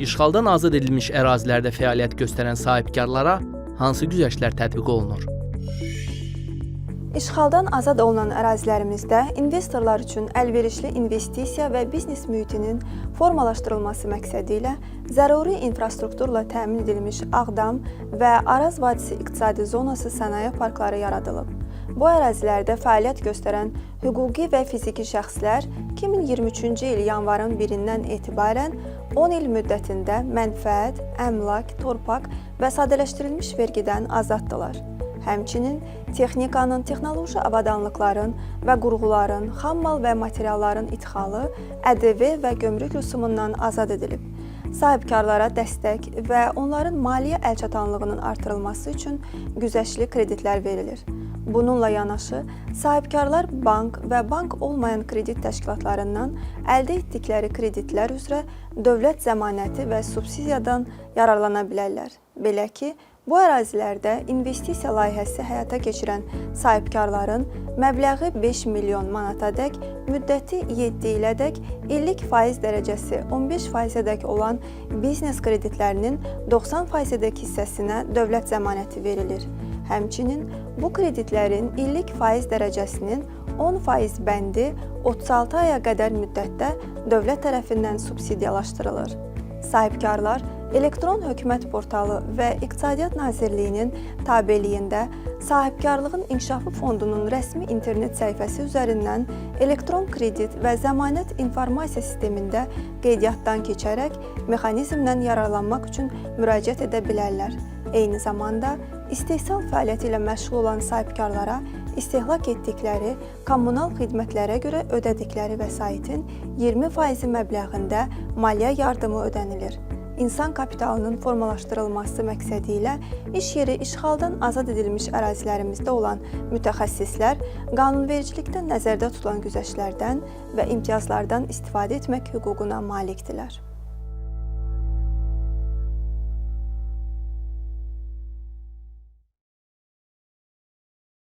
İşğaldan azad edilmiş ərazilərdə fəaliyyət göstərən sahibkarlara hansı güzəştlər tətbiq olunur? İşğaldan azad olunan ərazilərimizdə investorlar üçün əlverişli investisiya və biznes mühitinin formalaşdırılması məqsədi ilə zəruri infrastrukturla təmin edilmiş Ağdam və Araz Vadisi İqtisadi Zonası sənaye parkları yaradılıb. Bu ərazilərdə fəaliyyət göstərən hüquqi və fiziki şəxslər 2023-cü il yanvarın 1-dən etibarən 10 il müddətində mənfəət, əmlak, torpaq və sadələşdirilmiş vergidən azaddılar. Həmçinin texnikanın, texnoloji avadanlıqların və qurğuların, xammal və materialların idxalı, ƏDV və gömrük rüsumundan azad edilib. Sahibkarlara dəstək və onların maliyyə əlçatanlığının artırılması üçün güzəştli kreditlər verilir. Bununla yanaşı, sahibkarlar bank və bank olmayan kredit təşkilatlarından əldə etdikləri kreditlər üzrə dövlət zəmanəti və subsidiyadan yararlana bilərlər. Belə ki, bu ərazilərdə investisiya layihəsi həyata keçirən sahibkarların məbləği 5 milyon manatadək, müddəti 7 ilədək, illik faiz dərəcəsi 15%-ədək olan biznes kreditlərinin 90%-ədək hissəsinə dövlət zəmanəti verilir. Həmçinin bu kreditlərin illik faiz dərəcəsinin 10% bəndi 36 aya qədər müddətdə dövlət tərəfindən subsidiyalaşdırılır. Sahibkarlar elektron hökumət portalı və İqtisadiyyat Nazirliyinin tabeliyində Sahibkarlığın İnkişafı Fondunun rəsmi internet səhifəsi üzərindən elektron kredit və zəmanət informasiya sistemində qeydiyyatdan keçərək mexanizmdən yararlanmaq üçün müraciət edə bilərlər. Eyni zamanda istehsal fəaliyyəti ilə məşğul olan sahibkarlara istehlak etdikləri kommunal xidmətlərə görə ödədikləri vəsaitin 20% məbləğində maliyyə yardımı ödənilir. İnsan kapitalının formalaşdırılması məqsədi ilə iş yeri işğaldan azad edilmiş ərazilərimizdə olan mütəxəssislər qanunvericilikdə nəzərdə tutulan güzəştlərdən və imtiyazlardan istifadə etmək hüququna malikdirlər.